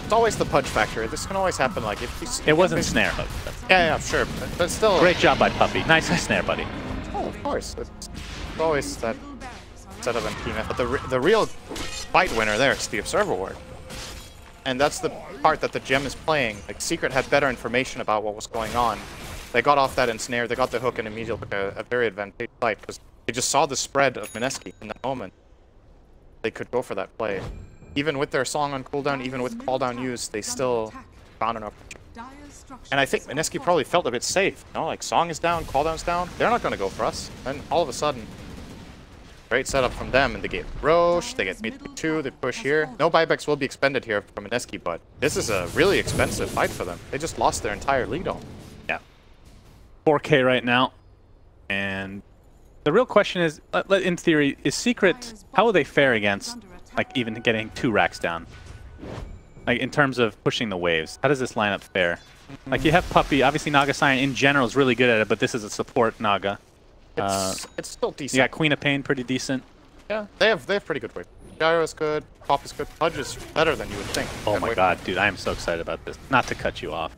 It's always the pudge factor. This can always happen. Like if it wasn't snare hook. Yeah, sure, but still. Great job by Puppy. Nice and snare, buddy. Oh, of course. It's always that setup and key method. But the real fight winner there is the Observer Ward, and that's the part that the gem is playing. Like Secret had better information about what was going on. They got off that ensnare. They got the hook and immediately took a very advantageous fight because they just saw the spread of Mineski in that moment. They could go for that play. Even with their song on cooldown, even with cooldown use, they still found an opportunity. And I think Mineski probably felt a bit safe. You know, like song is down, cooldown's down. They're not going to go for us. And all of a sudden, great setup from them, and they get Roche, they get mid 2, they push here. No buybacks will be expended here from Mineski, but this is a really expensive fight for them. They just lost their entire lead on. Yeah. 4K right now. And the real question is, in theory, is Secret, how will they fare against, like, even getting 2 racks down? Like, in terms of pushing the waves, how does this lineup fare? Like, you have Puppy, obviously Naga Siren in general is really good at it, but this is a support Naga. It's still decent. You got Queen of Pain, pretty decent. Yeah, they have pretty good weight. Gyro is good. Pop is good. Pudge is better than you would think. Oh my god, dude, I am so excited about this. Not to cut you off.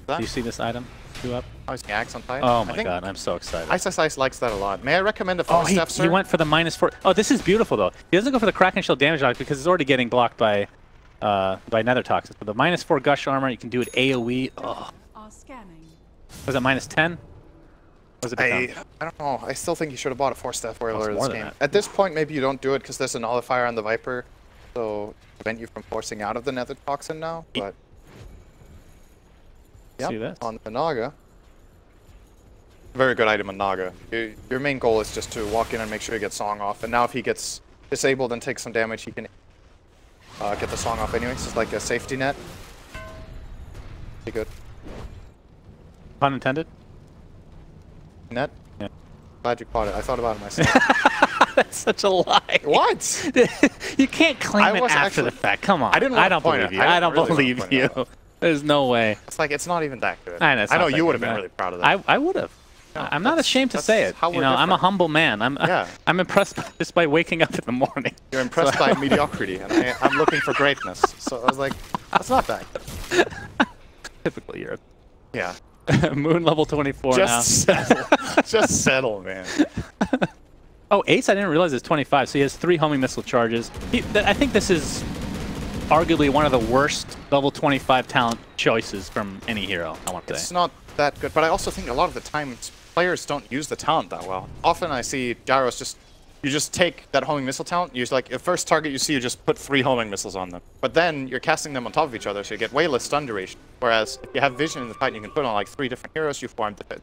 Do you see this item? Two up? Oh, he's Axe on Titan. Oh my god, I'm so excited. Ice likes that a lot. May I recommend a Oh, four-step, sir? he went for the -4. Oh, this is beautiful though. He doesn't go for the Kraken Shield damage on it because it's already getting blocked by Nether Toxins. But the -4 Gush armor, you can do it AoE. Oh. Are scanning. Was it -10? Was it I don't know. I still think you should have bought a four-step earlier more this than game. that. At this point, maybe you don't do it because there's a nullifier on the Viper, so prevent you from forcing out of the Nether Toxin now. But See this? on the Naga. Very good item on Naga. Your main goal is just to walk in and make sure you get Song off. And now if he gets disabled and takes some damage, he can get the Song off anyways. It's like a safety net. Pretty good. Pun intended? Net? Yeah. Glad you caught it. I thought about it myself. That's such a lie. What? You can't claim it after the fact. Come on. I didn't want I don't to point believe it. you. I I don't really believe want to point it you. There's no way. It's like, it's not even that good. I know, it's I know not that you would good, have been but really proud of that. I would have. No, I'm not ashamed to say it. how You we're know, I'm a different. humble man. I'm impressed just by waking up in the morning. You're impressed by mediocrity, and I'm looking for greatness. So I was like, that's not bad. Typically Europe. Yeah. Moon level 24 Just now. settle. Just settle, man. Oh, Ace, I didn't realize is 25, so he has 3 homing missile charges. I think this is arguably one of the worst level 25 talent choices from any hero, I want to It's say. not that good, but I also think a lot of the times players don't use the talent that well. Often I see gyros just, you just take that homing missile talent, you like, the first target you see, you just put 3 homing missiles on them. But then you're casting them on top of each other, so you get way less stun duration. Whereas if you have vision in the fight, you can put on like 3 different heroes, you form the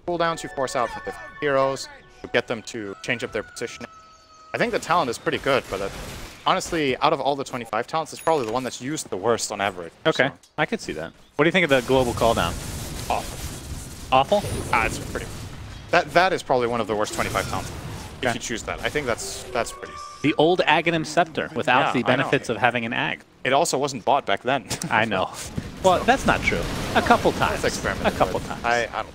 cooldowns, you force out from different heroes, you get them to change up their positioning. I think the talent is pretty good, but honestly, out of all the 25 talents, it's probably the one that's used the worst on average. Okay, So. I could see that. What do you think of the global call down? Awful. Awful? It's pretty. That is probably one of the worst 25 talents. If Okay. you choose that, I think that's pretty. The old Aghanim Scepter without Yeah, the I know. benefits of having an Ag. It also wasn't bought back then. I know. Well, that's not true. A couple times. Let's experiment. A couple with it. times. I don't.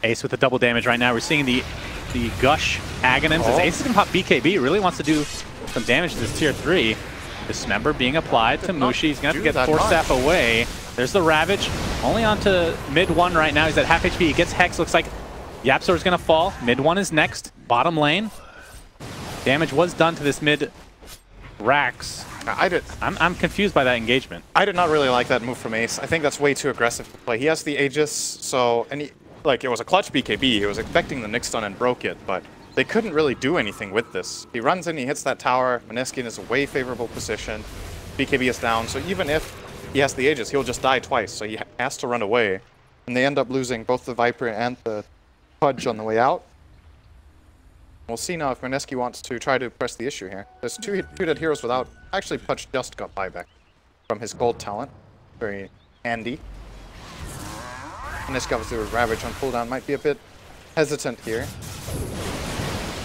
Ace with the double damage right now. We're seeing the Gush Aghanims as Ace is going to pop BKB. Really wants to do some damage to this tier 3. Dismember being applied to Mushi. He's going to have to get Force Staff away. There's the Ravage. Only onto mid 1 right now. He's at half HP. He gets Hex. Looks like Yapzor is going to fall. Mid 1 is next. Bottom lane. Damage was done to this mid Rax. I'm confused by that engagement. I did not really like that move from Ace. I think that's way too aggressive to play. He has the Aegis, so it was a clutch BKB. He was expecting the Nick stun and broke it, but they couldn't really do anything with this. He runs in, he hits that tower. Mineski is a way favorable position. BKB is down, so even if he has the Aegis, he'll just die twice. So he has to run away, and they end up losing both the Viper and the Pudge on the way out. We'll see now if Mineski wants to try to press the issue here. There's two dead heroes without... Actually, Pudge just got buyback from his gold talent. Very handy. Mineski obviously with Ravage on cooldown might be a bit hesitant here.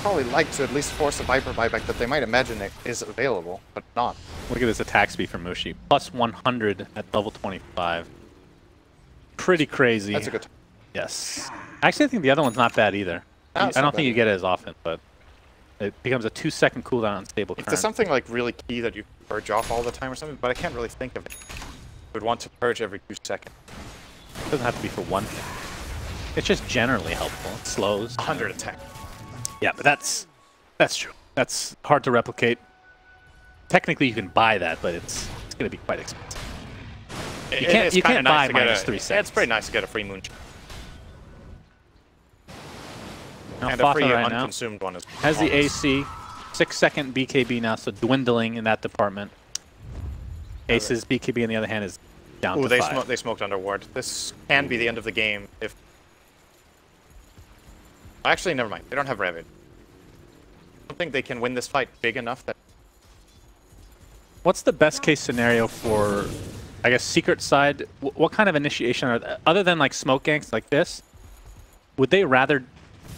Probably like to at least force a Viper buyback that they might imagine it is available, but not. Look at this attack speed from Mushi. Plus 100 at level 25. Pretty crazy. That's a good... Yes. Actually, I think the other one's not bad either. No, I it's don't not think you bad. get it as often, but it becomes a 2-second cooldown on stable If current. there's something like really key that you purge off all the time or something, but I can't really think of it. Would want to purge every 2 seconds. It doesn't have to be for one thing. It's just generally helpful. It slows. 100 attack. Yeah, but that's true. That's hard to replicate. Technically, you can buy that, but it's going to be quite expensive. You can't buy minus 3 seconds. It's pretty nice to get a free moon. Now, And a Fatha free right now unconsumed one is has the AC. 6-second BKB now, so dwindling in that department. Ace's BKB, on the other hand, is down to 5. They smoked under ward. This can be the end of the game if... Actually, never mind. They don't have Ravage. I don't think they can win this fight big enough that... What's the best case scenario for, I guess, secret side? What kind of initiation are, other than like smoke ganks like this, would they rather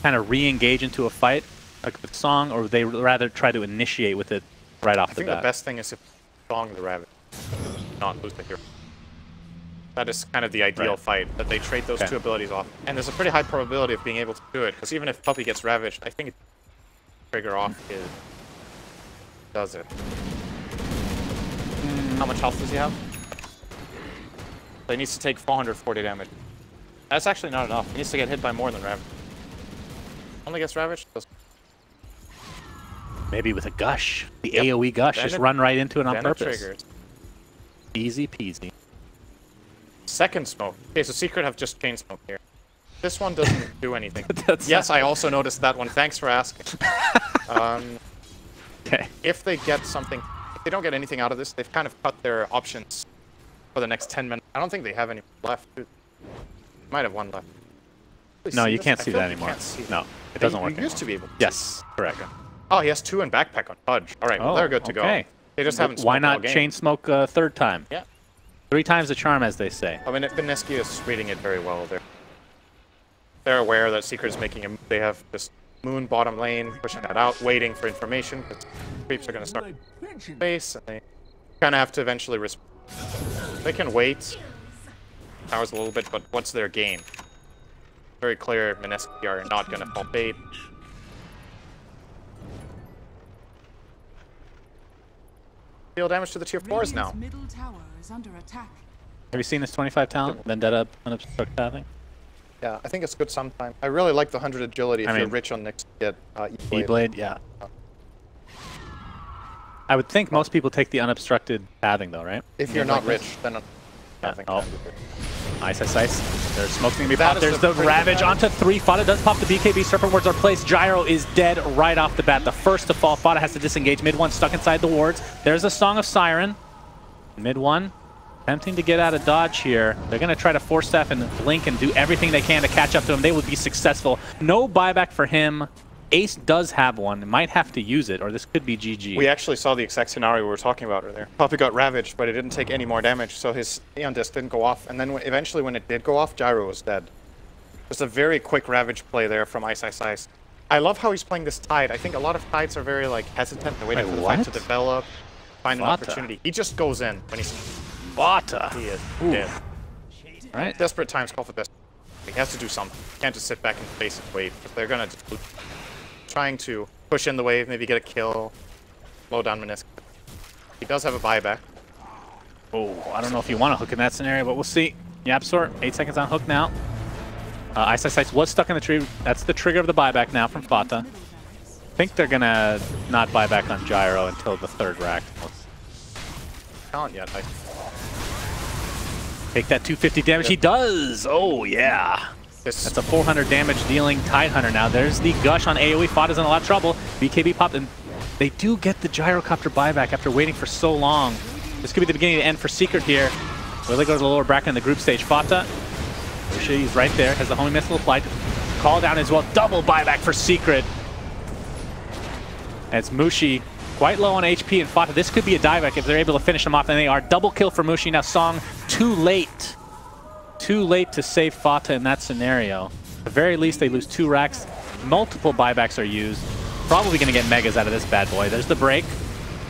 kind of re-engage into a fight like with Song, or would they rather try to initiate with it right off I the think bat? the best thing is if Song the Ravage, not lose the hero. That is kind of the ideal fight, that they trade those two abilities off. And there's a pretty high probability of being able to do it, because even if Puppy gets Ravaged, I think it trigger off his does it. How much health does he have? So he needs to take 440 damage. That's actually not enough. He needs to get hit by more than Ravage. Only gets Ravaged? Maybe with a gush. The AoE gush. Just run right into it on purpose. Triggers. Easy peasy. Second smoke. Okay, so Secret have just chain smoke here. This one doesn't do anything. Yes, I also noticed that one. Thanks for asking. Okay. If they get something, if they don't get anything out of this, they've kind of cut their options for the next 10 minutes. I don't think they have any left. Might have one left. No, you can't see that anymore. No, it doesn't work. You used to be able to. Yes, correct. Oh, he has 2 in backpack on Fudge. All right, well, they're good to go. They just haven't smoked Why not all game. chain smoke a third time? Yeah. 3 times the charm, as they say. I mean, Mineski is reading it very well there. They're aware that Secret is making a move. They have this Moon bottom lane, pushing that out, waiting for information, because creeps are going to start base, and they kind of have to eventually respond. They can wait. Powers a little bit, but what's their gain? Very clear, Mineski are not going to fall bait. Deal damage to the tier 4s now. Middle tower is under attack. Have you seen this 25 talent? Vendetta unobstructed pathing? Yeah, I think it's good sometime. I really like the 100 agility if you're rich on next get E-Blade. E-Blade, yeah. I would think most people take the unobstructed pathing though, right? If you're not rich, then yeah. Oh. Ice. There's smoke's gonna be popped. There's the Ravage onto 3. Fata does pop the BKB. Serpent wards are placed. Gyro is dead right off the bat. The first to fall. Fata has to disengage. Mid 1 stuck inside the wards. There's a Song of Siren. Mid 1 attempting to get out of dodge here. They're going to try to force staff and blink and do everything they can to catch up to him. They would be successful. No buyback for him. Ace does have one. Might have to use it, or this could be GG. We actually saw the exact scenario we were talking about earlier. Poppy got ravaged, but it didn't take any more damage, so his Aeon Disc didn't go off. And then eventually when it did go off, Gyro was dead. Just a very quick Ravage play there from Ice. I love how he's playing this Tide. I think a lot of Tides are very like hesitant. They're waiting for the fight to develop, find an opportunity. He just goes in when he's... Fata. He is dead. All right. Desperate times call for best. He has to do something. He can't just sit back in space and wait. If they're gonna just trying to push in the wave, maybe get a kill, slow down Mineski. He does have a buyback. Oh, I don't know if you want to hook in that scenario, but we'll see. Yapsor, 8 seconds on hook now. Ice was stuck in the tree. That's the trigger of the buyback now from Fata. I think they're gonna not buy back on Gyro until the 3rd rack. Not yet. Take that 250 damage. He does! Oh, yeah. That's a 400 damage dealing Tidehunter now. There's the gush on AoE. Fata's in a lot of trouble. BKB popped, and they do get the Gyrocopter buyback after waiting for so long. This could be the beginning of the end for Secret here. Will they go to the lower bracket in the group stage? Fata, he's right there, has the homing missile applied. Call down as well. Double buyback for Secret. And it's Mushi quite low on HP, and Fata, this could be a dieback if they're able to finish him off, and they are. Double kill for Mushi. Now Song, too late. Too late to save Fata in that scenario. At the very least, they lose 2 racks. Multiple buybacks are used. Probably going to get megas out of this bad boy. There's the break.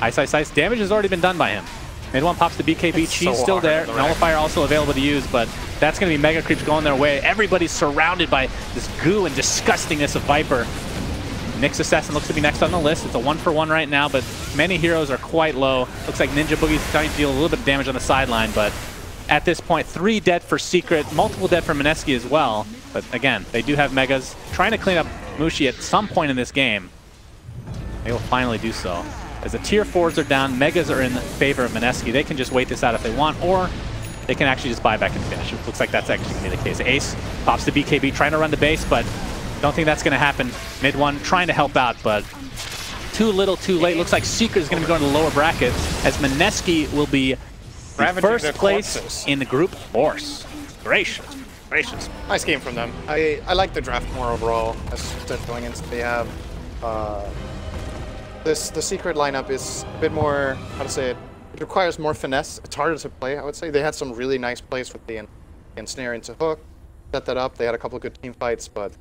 Ice. Damage has already been done by him. Mid 1 pops the BKB. Cheese still there. Nullifier also available to use, but that's going to be mega creeps going their way. Everybody's surrounded by this goo and disgustingness of Viper. Nyx Assassin looks to be next on the list. It's a 1-for-1 right now, but many heroes are quite low. Looks like Ninja Boogie's trying to deal a little bit of damage on the sideline, but at this point, 3 dead for Secret, multiple dead for Mineski as well. But again, they do have megas. Trying to clean up Mushi at some point in this game. They will finally do so. As the tier 4s are down, megas are in favor of Mineski. They can just wait this out if they want, or they can actually just buy back and finish. It looks like that's actually going to be the case. Ace pops the BKB, trying to run the base, but don't think that's going to happen. Mid 1 trying to help out, but too little, too late. Looks like Secret is going to be going to the lower bracket, as Mineski will be first place in the group force. Gracious. Nice game from them. I like the draft more overall as they're going into. They have the Secret lineup is a bit more, how to say it, it requires more finesse. It's harder to play, I would say. They had some really nice plays with the ensnare into hook, set that up. They had a couple of good team fights, but